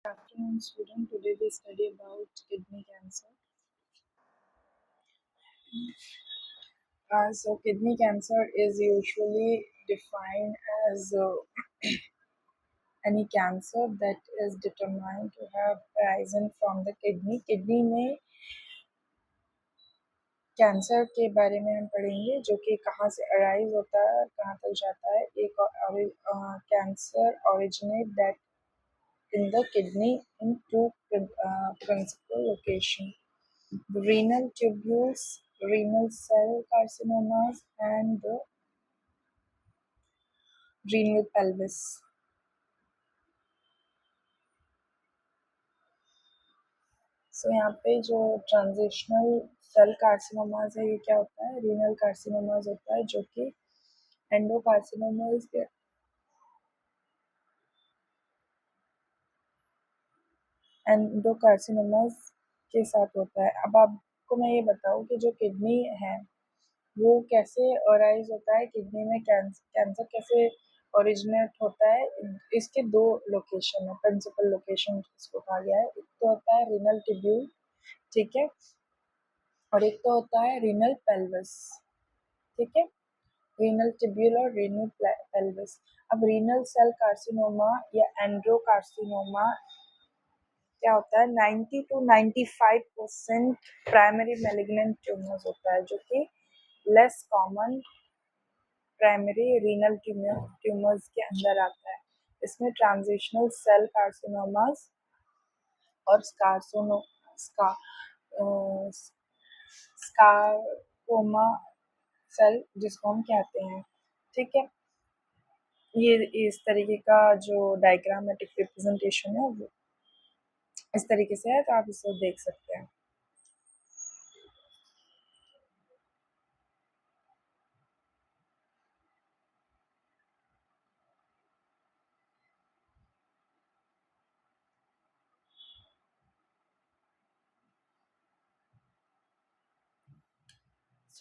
Afternoon, student. Today we study about kidney cancer. So kidney cancer is usually defined as any cancer that is determined to have arisen from the kidney. Kidney में cancer के बारे में हम पढ़ेंगे, जो कि कहाँ से अराइज होता है और कहाँ तक जाता है. एक cancer originate that in the kidney in two principal locations: the renal tubules, renal cell carcinomas, and the renal pelvis. So यहाँ पे जो ट्रांजिशनल सेल कार्सिनोमास है, ये क्या होता है? रीनल कार्सिनोमास होता है, जो कि एंडोकार्सिनोमास के साथ होता है. अब आपको मैं ये बताऊँ कि जो किडनी है वो कैसे अराइज होता है, किडनी में कैंसर कैसे ओरिजिनेट होता है. इसके दो लोकेशन है, प्रिंसिपल लोकेशन इसको कहा गया है. एक तो होता है रीनल ट्यूब्यूल, ठीक है, और एक तो होता है रीनल पेल्विस, ठीक है. रीनल ट्यूब्यूल और रीनल पेल्विस. अब रीनल सेल कार्सिनोमा या एंड्रोकार्सिनोमा क्या होता है? 90 to 95% प्राइमरी मैलिग्नेंट ट्यूमर्स होता है, जो कि less common primary renal tumours के अंदर आता है. इसमें ट्रांजिशनल सेल कार्सिनोमास और स्कार्कोमा सेल जिसको हम कहते हैं, ठीक है. ये इस तरीके का जो डायग्रामेटिक रिप्रेजेंटेशन है वो इस तरीके से है, तो आप इसको देख सकते हैं.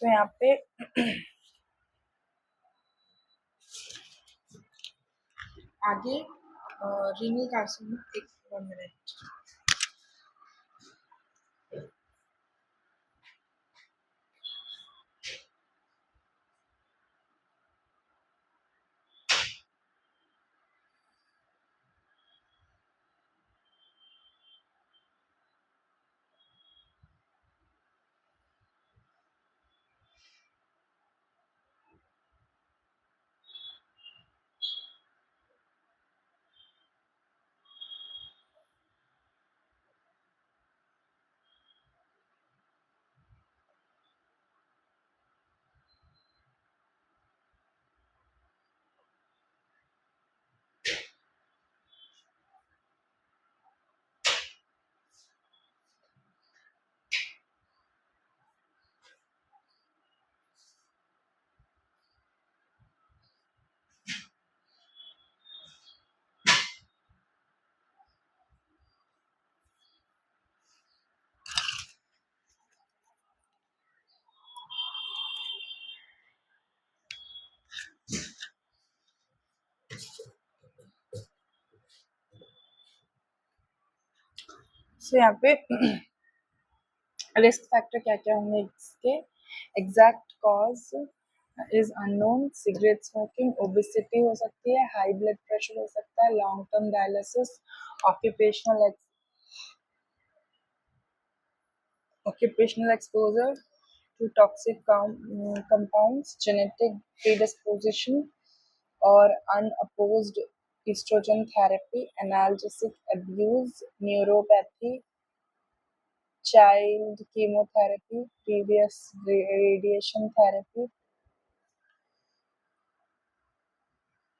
तो यहाँ पे आगे रीनल कार्सिनोमा, एक 1 मिनट. तो यहाँ पे रिस्क फैक्टर क्या क्या होंगे इसके? Exact cause is unknown. Cigarette smoking, obesity हो सकती है, हाई ब्लड प्रेशर हो सकता है, long term dialysis, occupational exposure to toxic compounds, genetic predisposition, or unopposed estrogen therapy, analgesic abuse, neuropathy, child chemotherapy, previous radiation therapy.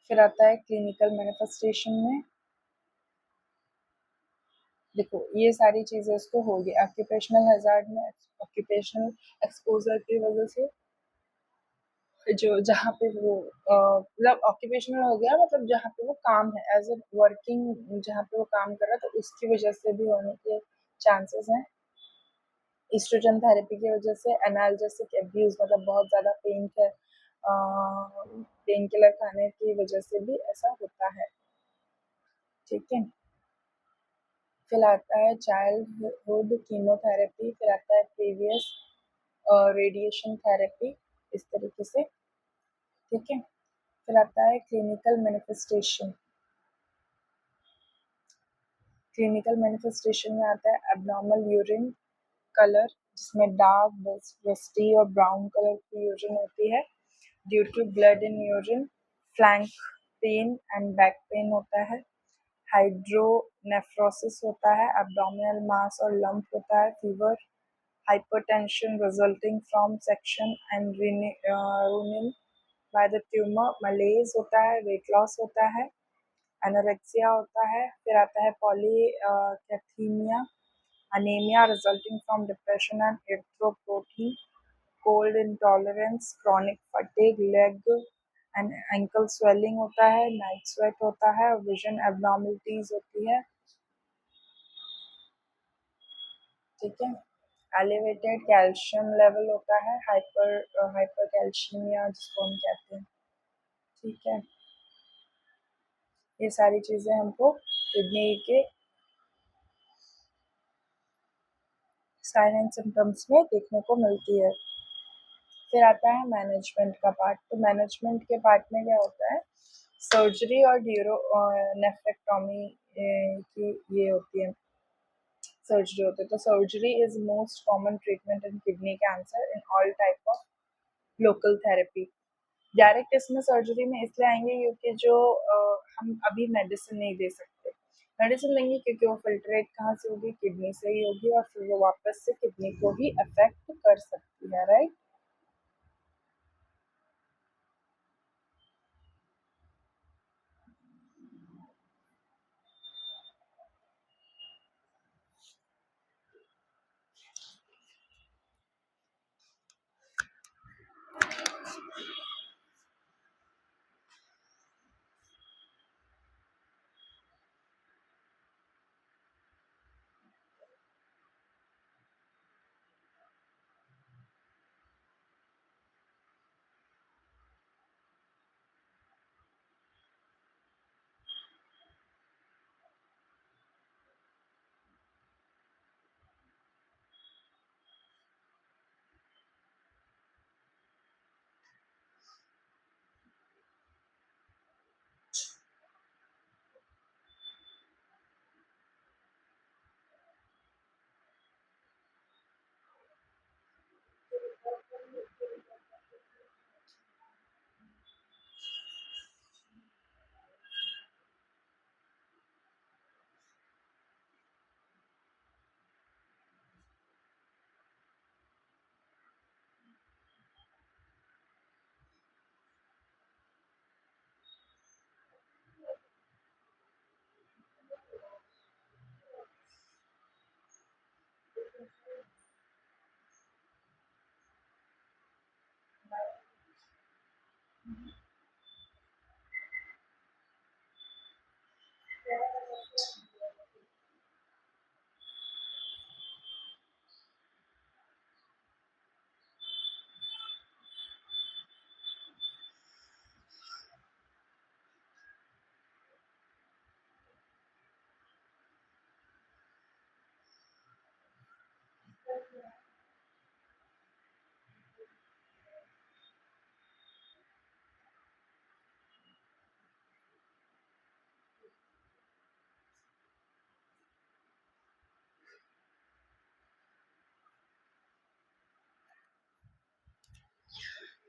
फिर आता है clinical manifestation में. देखो ये सारी चीजें उसको होगी. ऑक्यूपेशनल हैजार्ड में ऑक्यूपेशनल एक्सपोजर की वजह से जो जहाँ पे वो मतलब ऑक्यूपेशनल हो गया, मतलब जहाँ पे वो काम है एज ए वर्किंग, जहाँ पे वो काम कर रहा है, तो उसकी वजह से भी होने के चांसेस हैं. एस्ट्रोजन थेरेपी की वजह से, एनाल्जेसिक एब्यूज मतलब बहुत ज़्यादा पेन किलर खाने की वजह से भी ऐसा होता है, ठीक है. फिर आता है चाइल्डहुड कीमोथेरेपी, फिर आता है प्रीवियस रेडिएशन थेरेपी, इस तरीके से, ठीक है। फिर आता है क्लिनिकल मैनिफेस्टेशन। क्लिनिकल मैनिफेस्टेशन में आता है एब्नॉर्मल यूरिन कलर, जिसमें डार्क, रस्टी और ब्राउन कलर की यूरिन होती है due to blood in urine. Flank pain and back pain होता है। हाइड्रोनेफ्रोसिस होता है। एब्डोमिनल मास और लंप होता है। Fever, hypertension resulting from section and renal by the tumor, malaise होता है, weight loss होता है, एनोरेक्सिया होता है। फिर आता है पॉलीकैथीमिया, anemia resulting from depression and erythropoietin, cold intolerance, chronic fatigue, leg and ankle swelling होता है, night sweat होता है, vision abnormalities होती है, ठीक है। एलिवेटेड कैल्शियम लेवल होता है, हाइपर कैल्शियमिया जिसको हम कहते हैं, ठीक है। ये सारी चीज़ें हमको किडनी के साइन एंड सिम्टम्स में देखने को मिलती है। फिर आता है मैनेजमेंट का पार्ट। तो मैनेजमेंट के पार्ट में क्या होता है, सर्जरी और नेफ्रेक्टोमी की ये होती है, सर्जरी होती है। तो surgery is most common treatment in kidney cancer in all type of local therapy. Direct इसमें सर्जरी में इसलिए आएंगे क्योंकि जो हम अभी मेडिसिन नहीं दे सकते। मेडिसिन देंगे क्योंकि वो फिल्ट्रेट कहाँ से होगी, किडनी से ही होगी, और फिर वो वापस से किडनी को ही अफेक्ट कर सकती है, राइट।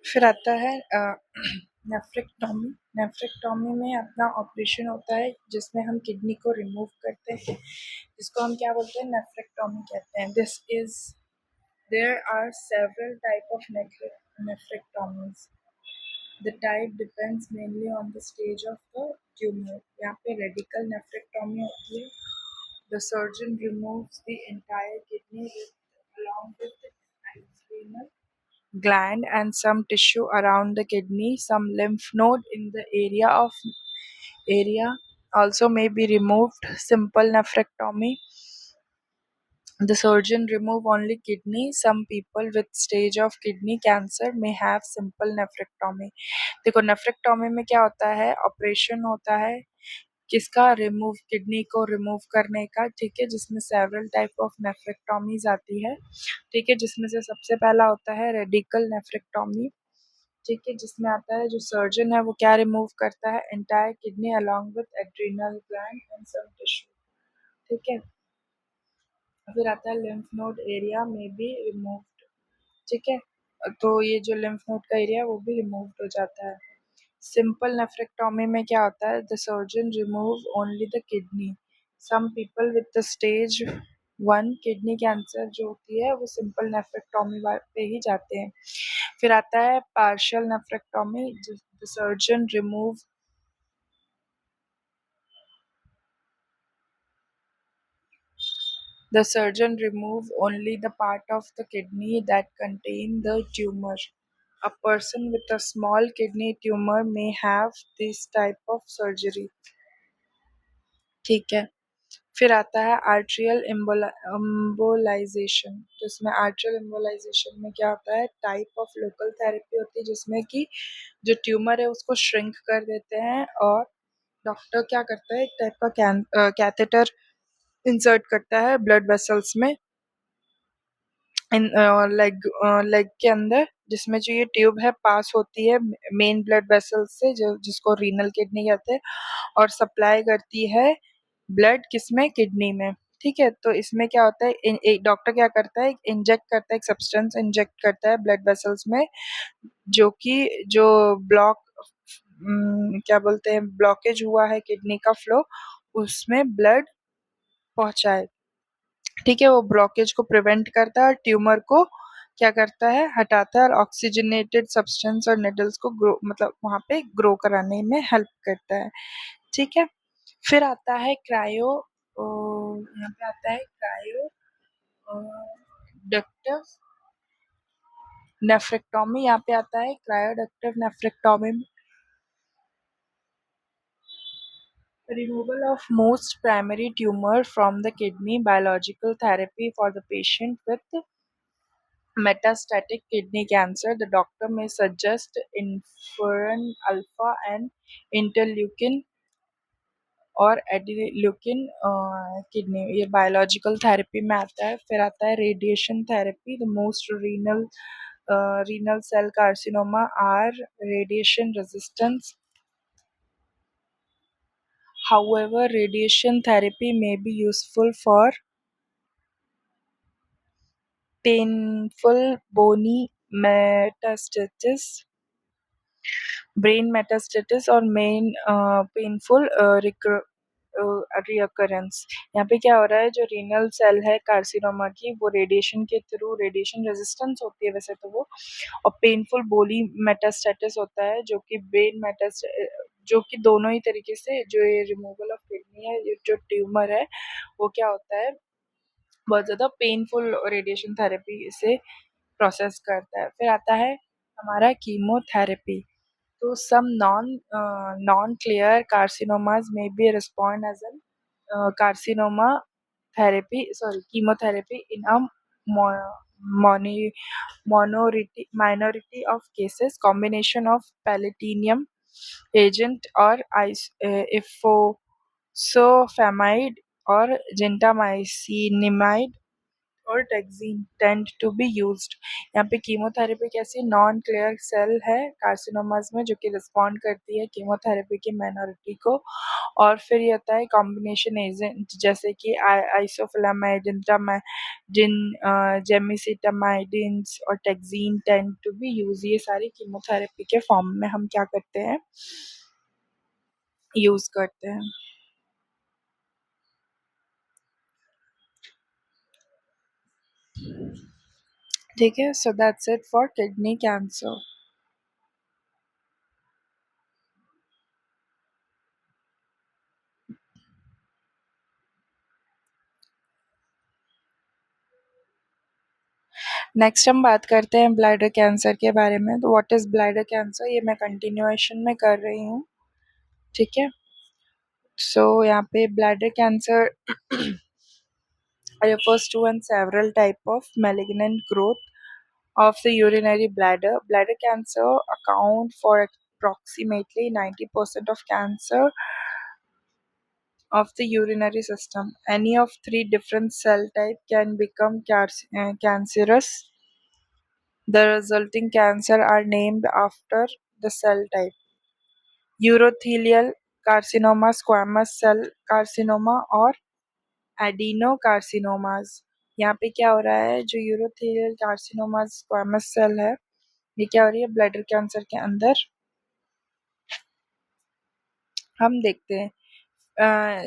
फिर आता है नेफ्रेक्टोमी। नेफ्रेक्टोमी में अपना ऑपरेशन होता है जिसमें हम किडनी को रिमूव करते हैं, जिसको हम क्या बोलते हैं, नेफ्रेक्टोमी कहते हैं। This is there are several type of nephrectomies. The type depends mainly on the stage of the tumour. यहाँ पे रेडिकल नेफ्रेक्टोमी होती है। The surgeon removes the entire kidney with along with the renal gland and some tissue around the kidney. Some lymph node in the area also may be removed. Simple nephrectomy, the surgeon remove only kidney. Some people with stage of kidney cancer may have simple nephrectomy. देखो nephrectomy में क्या होता है, operation होता है किसका, remove, kidney को remove करने का, ठीक है, जिसमें सेवरल टाइप ऑफ नेफ्रेक्टोमीज आती है, ठीक है, जिसमें से सबसे पहला होता है रेडिकल नेफ्रेक्टोमी, ठीक है, जिसमें आता है जो सर्जन है वो क्या रिमूव करता है, entire kidney along with adrenal gland and some tissue, ठीक है। फिर आता है लिम्फ नोड एरिया में भी रिमूव, ठीक है, तो ये जो लिम्फ नोड का एरिया है वो भी रिमूव हो जाता है। सिंपल नेफ्रेक्टोमी में क्या होता है, the surgeon remove only the kidney, some people with the stage 1 kidney cancer जो होती है वो सिंपल नेफ्रेक्टोमी पे ही जाते हैं। फिर आता है partial nephrectomy, the surgeon remove The surgeon remove only the part of the kidney that contain the tumor. A person with a small kidney tumor may have this type of surgery. ठीक है। फिर आता है arterial embolisation, तो इसमें arterial embolisation में क्या होता है, टाइप ऑफ लोकल थेरेपी होती है जिसमें कि जो ट्यूमर है उसको श्रिंक कर देते हैं और डॉक्टर क्या करता है, एक टाइप का कैथेटर इंसर्ट करता है ब्लड वेसल्स में, इन लेग लेग के अंदर, जिसमें जो ये ट्यूब है पास होती है मेन ब्लड वेसल से, जो जिसको रीनल किडनी कहते हैं, और सप्लाई करती है ब्लड किसमें, किडनी में, ठीक है। तो इसमें क्या होता है, एक डॉक्टर क्या करता है, इंजेक्ट करता है, एक सब्सटेंस इंजेक्ट करता है ब्लड वेसल्स में, जो कि जो ब्लॉक क्या बोलते हैं, ब्लॉकेज हुआ है किडनी का फ्लो, उसमें ब्लड पहुंचाए, ठीक है, वो ब्लॉकेज को प्रिवेंट करता है और ट्यूमर को क्या करता है, हटाता है, और ऑक्सीजनेटेड सब्सटेंस और निडल्स को ग्रो, मतलब वहाँ पे ग्रो कराने में हेल्प करता है, ठीक है। फिर आता है क्रायो, यहाँ पे आता है क्रायो डक्टिव नेफ्रेक्टोमी, यहाँ पे आता है क्रायोडक्टिव nephrectomy, removal of most primary tumor from the kidney, biological therapy for the patient with metastatic kidney cancer. The doctor may suggest interferon alpha and interleukin और एडिल्यूकिन किडनी, ये बायोलॉजिकल थेरेपी में आता है। फिर आता है radiation therapy, the most renal cell carcinoma are radiation resistance, however radiation therapy may be useful for painful bony metastasis, brain metastasis और main painful recurrence. यहाँ पे क्या हो रहा है, जो रीनल सेल है कार्सिनोमा की वो रेडिएशन के थ्रू, रेडिएशन रेजिस्टेंस होती है वैसे तो वो, और पेनफुल बोली मेटास्टेटिस होता है जो कि ब्रेन मेटास्ट, जो कि दोनों ही तरीके से जो ये रिमूवल ऑफ किडनी है, ये जो ट्यूमर है वो क्या होता है, बहुत ज़्यादा पेनफुल रेडिएशन थेरेपी से प्रोसेस करता है। फिर आता है हमारा कीमोथेरेपी, तो some non-clear carcinomas may be respond as a carcinoma therapy, sorry, chemotherapy in a moni- minority of cases. Combination of platinum agent or ifosfamide or gentamicin और टैक्सीन tend to be used. यहाँ पे chemotherapy कैसी, non clear cell है carcinomas में जो कि respond करती है कीमोथेरेपी की माइनॉरिटी को, और फिर ये होता है कॉम्बिनेशन एजेंट जैसे कि आइसोफ्लामाइड, जेमिसिटामाइडिन्स और टैक्सीन टेंड टू बी यूज, ये सारी कीमोथेरेपी के फॉर्म में हम क्या करते हैं, यूज करते हैं, ठीक है। So that's it for kidney cancer. Next हम बात करते हैं ब्लैडर कैंसर के बारे में। तो व्हाट इज़ ब्लैडर कैंसर, ये मैं कंटिन्यूएशन में कर रही हूँ, ठीक है। सो यहाँ पे bladder cancer refers to and several type of malignant growth of the urinary bladder. Bladder cancer account for approximately 90% of cancer of the urinary system. Any of three different cell type can become cancerous. The resulting cancer are named after the cell type. Urothelial carcinoma, squamous cell carcinoma और एडिनोकार्सिनोमास। यहाँ पे क्या हो रहा है, जो urothelial carcinomas squamous cell है, ये क्या हो रही है ब्लैडर कैंसर के अंदर हम देखते हैं।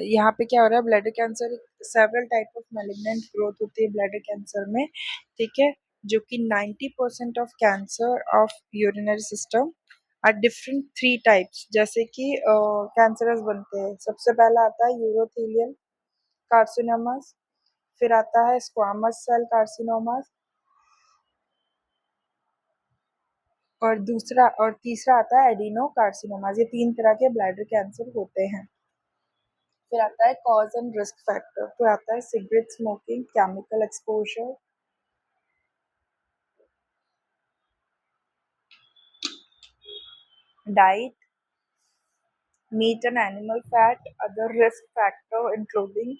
यहाँ पे क्या हो रहा है, bladder cancer several type of malignant growth होती है ब्लैडर कैंसर में, ठीक है, जो कि 90% of cancer of urinary system are different three types, जैसे कि कैंसरस बनते हैं। सबसे पहला आता है यूरोथेलियल कार्सिनोमास, फिर आता है स्क्वामस सेल कार्सिनोमास, और दूसरा और तीसरा आता है एडिनो कार्सिनोमास। ये तीन तरह के ब्लैडर कैंसर होते हैं। फिर आता है कॉज एंड रिस्क फैक्टर, फिर आता है cigarette smoking, chemical exposure, diet, meat and animal fat, other risk factor including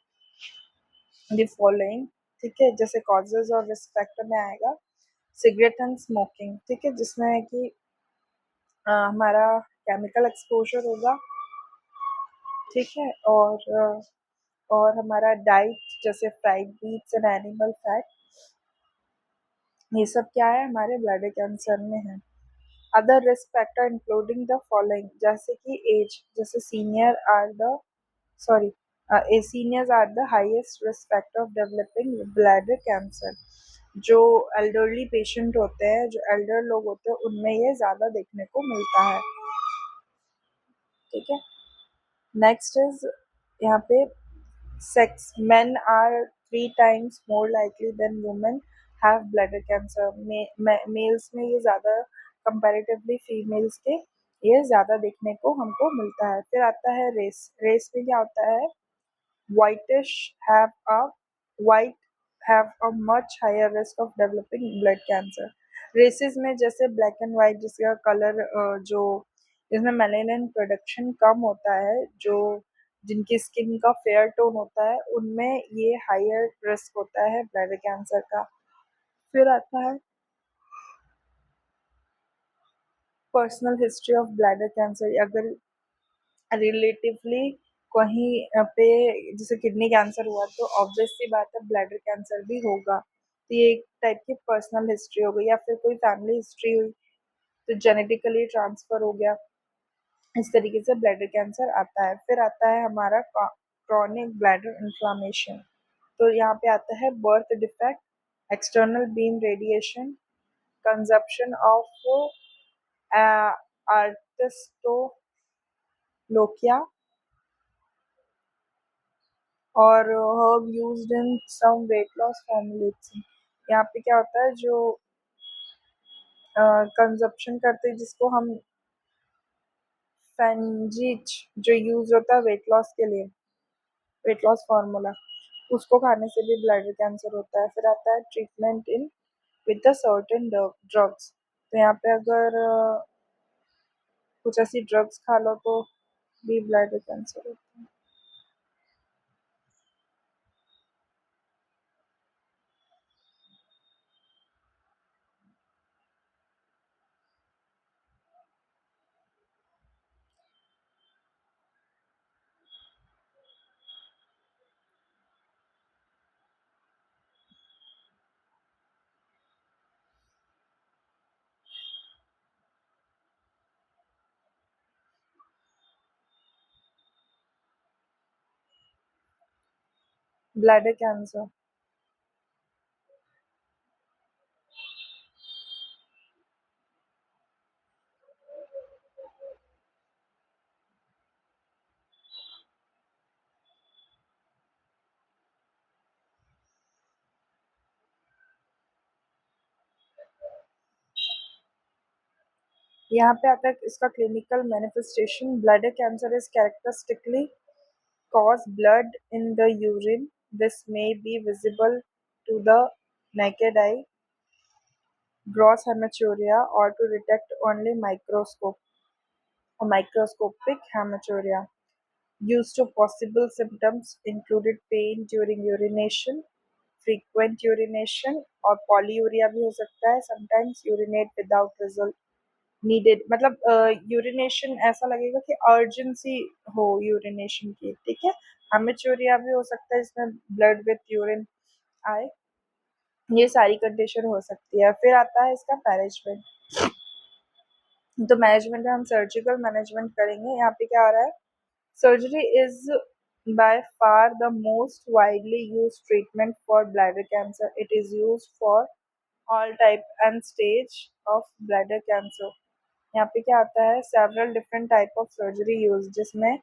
the following, ठीक है, जैसे कॉजेज और रिस्क फैक्टर में आएगा सिगरेट एंड स्मोकिंग, ठीक है, जिसमें है कि हमारा केमिकल एक्सपोजर होगा, ठीक है, और हमारा डाइट जैसे fried meats and animal fat, ये सब क्या है हमारे ब्लैडर कैंसर में है। Other risk factor including the following, जैसे कि एज, जैसे senior are the sorry seniors are the highest risk factor of developing bladder cancer. जो एल्डरली पेशेंट होते हैं, जो एल्डर लोग होते हैं, उनमें ये ज़्यादा देखने को मिलता है, ठीक है। नेक्स्ट इज यहाँ पे sex, men are 3 times more likely than women have bladder cancer। Males में ये ज़्यादा कंपैरेटिवली फीमेल्स के ये ज़्यादा देखने को हमको मिलता है। फिर आता है रेस, रेस में क्या होता है, whitish have a white have a much higher risk of developing blood cancer। Races में जैसे ब्लैक एंड वाइट, जिसका कलर जो इसमें मेलानिन प्रोडक्शन कम होता है, जो जिनकी स्किन का फेयर टोन होता है, उनमें ये हायर रिस्क होता है ब्लैडर कैंसर का। फिर आता है personal history of bladder cancer. अगर रिलेटिवली कहीं पे जैसे किडनी कैंसर हुआ, तो ऑब्वियस सी बात है ब्लैडर कैंसर भी होगा। तो ये एक टाइप की पर्सनल हिस्ट्री हो गई, या फिर कोई फैमिली हिस्ट्री हुई तो जेनेटिकली ट्रांसफर हो गया, इस तरीके से ब्लैडर कैंसर आता है। फिर आता है हमारा क्रॉनिक ब्लैडर इन्फ्लामेशन। तो यहाँ पे आता है birth defect, external beam radiation, consumption of aristolochia, और herb used in some weight loss formulates। यहाँ पे क्या होता है, जो कंजप्शन करते हैं, जिसको हम फेंजिच जो यूज होता है वेट लॉस के लिए, वेट लॉस फार्मूला, उसको खाने से भी ब्लैडर कैंसर होता है। फिर आता है treatment in with the certain drugs. तो यहाँ पे अगर कुछ ऐसी ड्रग्स खा लो तो भी ब्लैडर कैंसर होता है। ब्लैडर कैंसर, यहाँ पे आता है इसका clinical manifestation. Bladder cancer is characteristically cause blood in the urine. This may be visible to the naked eye, gross hematuria, or to detect only microscopic hematuria. Used to possible symptoms included pain during urination, frequent urination और polyuria भी हो सकता है. Sometimes urinate without result needed. मतलब urination ऐसा लगेगा कि urgency हो यूरिनेशन की, ठीक है. हेमेचूरिया भी हो सकता है जिसमें ब्लड विथ यूरिन आए. ये सारी कंडीशन हो सकती है. फिर आता है इसका मैनेजमेंट. तो मैनेजमेंट में हम सर्जिकल मैनेजमेंट करेंगे. यहाँ पे क्या आ रहा है? Surgery is by far the most widely used treatment for bladder cancer. It is used for all type and stage of bladder cancer. यहाँ पे क्या आता है? Several different type of surgery used, जिसमें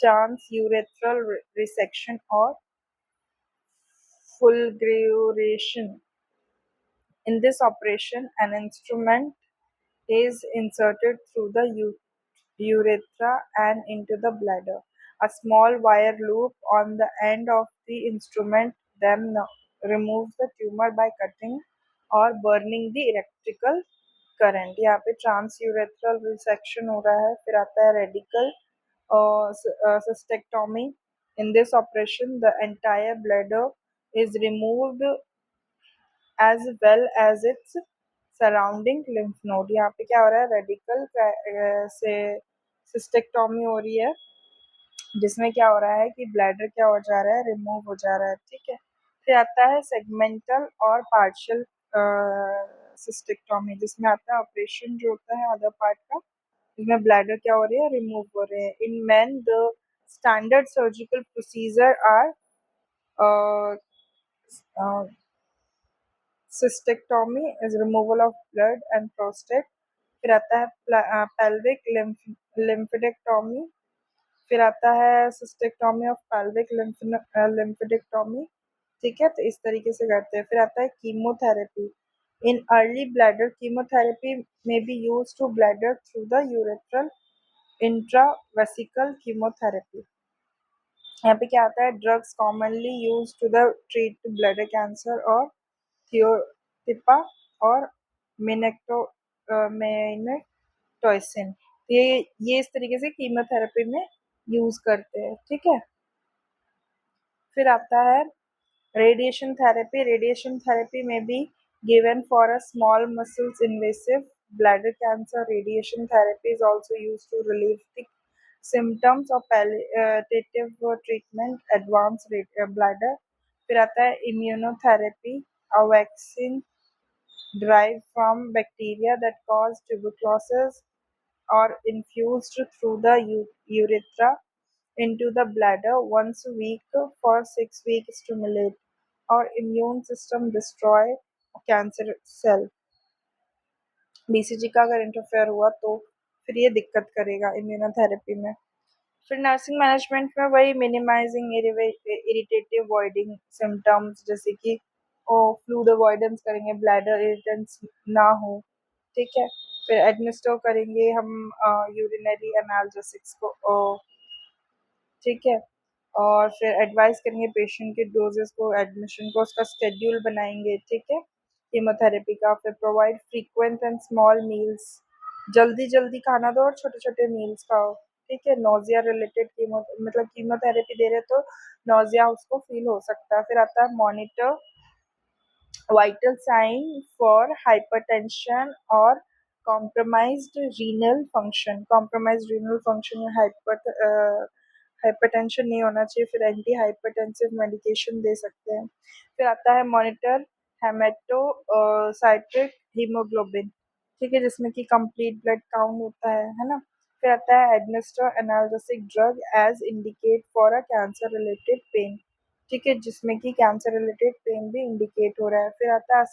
transurethral resection और fulguration. In this operation, an instrument is inserted through the urethra and into the bladder. A small wire loop on the end of the instrument then removes the tumor by cutting or burning the electrical current. यहाँ पे transurethral resection हो रहा है. फिर आता है radical cystectomy. In this operation, the entire bladder is removed as well as its surrounding lymph node. यहाँ पे क्या हो रहा है? रेडिकल से सिस्टेक्टोमी हो रही है, जिसमें क्या हो रहा है कि ब्लैडर क्या हो जा रहा है? रिमूव हो जा रहा है, ठीक है. फिर आता है सेगमेंटल और पार्शियल सिस्टेक्टोमी, जिसमें आता है ऑपरेशन जो होता है अदर पार्ट का, जिसमें ब्लैडर क्या हो रही है? रिमूव हो रहे हैं. In man the standard surgical procedure are cystectomy is removal of blood and prostate. फिर आता है पेल्विक लिम्फेडेक्टोमी. फिर आता है सिस्टेक्टोमी ऑफ पेल्विक लिम्फेडेक्टोमी, ठीक है. तो इस तरीके से करते हैं. फिर आता है chemotherapy. In early bladder chemotherapy में be used to bladder through the urethral intravesical chemotherapy. यहाँ पे क्या आता है? Drugs commonly used to the treat bladder cancer और थियोटिपा और मिनेक्टोइसिन. ये इस तरीके से कीमोथेरेपी में यूज करते हैं, ठीक है. फिर आता है रेडिएशन थेरेपी. रेडिएशन थेरेपी में भी given for a small muscles invasive bladder cancer. Radiation therapy is also used to relieve the symptoms of palliative treatment, advanced bladder. फिर आता है immunotherapy, a vaccine derived from bacteria that cause tuberculosis or infused through the urethra into the bladder once a week for 6 weeks. Stimulate और immune system destroy cancer cell. BCG का अगर interfere हुआ तो फिर ये दिक्कत करेगा इम्यूनोथेरेपी में. फिर नर्सिंग मैनेजमेंट में वही मिनिमाइजिंग इरिटेटिव अवॉइडिंग सिम्टम्स, जैसे कि फ्लूइड अवॉइडेंस करेंगे, ब्लैडर इरिटेंस ना हो, ठीक है. फिर एडमिनिस्टर करेंगे हम यूरिनरी एनाल्जेसिक्स को, ठीक है. और फिर एडवाइस करेंगे पेशेंट के डोजेस को, एडमिशन को, उसका शेड्यूल बनाएंगे, ठीक है, कीमोथेरेपी का. फिर provide frequent and small meals. जल्दी जल्दी खाना दो और छोटे छोटे मील्स खाओ, ठीक है. नोजिया रिलेटेड मतलब कीमोथेरेपी दे रहे तो नोजिया उसको फील हो सकता है. फिर आता है monitor vital sign for hypertension or compromised renal function. Compromised renal function में हाइपरटेंशन नहीं होना चाहिए. फिर एंटी हाइपरटेंसिव मेडिकेशन दे सकते हैं. फिर आता है मॉनिटर हेमेटोसाइट्रिक हीमोग्लोबिन, ठीक है, जिसमें कि कंप्लीट ब्लड काउंट होता है ना. फिर आता है administer analgesic drug as indicate for a cancer related pain, ठीक है, जिसमें कि कैंसर रिलेटेड पेन भी इंडिकेट हो रहा है. फिर आता है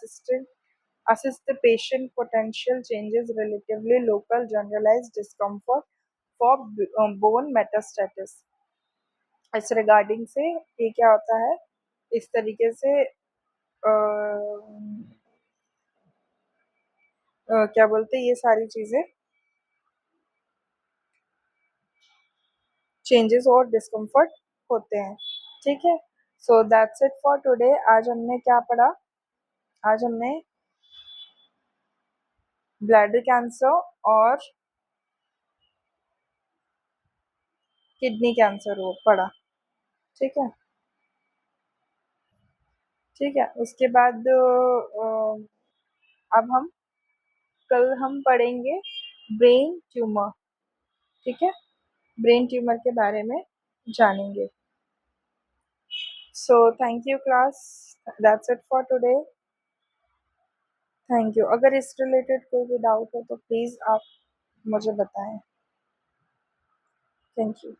assist the patient potential changes relatively local generalized discomfort for bone metastasis. इस रिगार्डिंग से ये क्या होता है? इस तरीके से क्या बोलते हैं, ये सारी चीजें चेंजेस और डिस्कम्फर्ट होते हैं, ठीक है. So that's it for today. आज हमने क्या पढ़ा? आज हमने ब्लैडर कैंसर और किडनी कैंसर हो पड़ा। ठीक है, ठीक है। उसके बाद अब हम कल हम पढ़ेंगे ब्रेन ट्यूमर। ठीक है, ब्रेन ट्यूमर के बारे में जानेंगे। So thank you class, that's it for today. Thank you. अगर इस रिलेटेड कोई भी डाउट हो तो प्लीज़ आप मुझे बताएं। Thank you.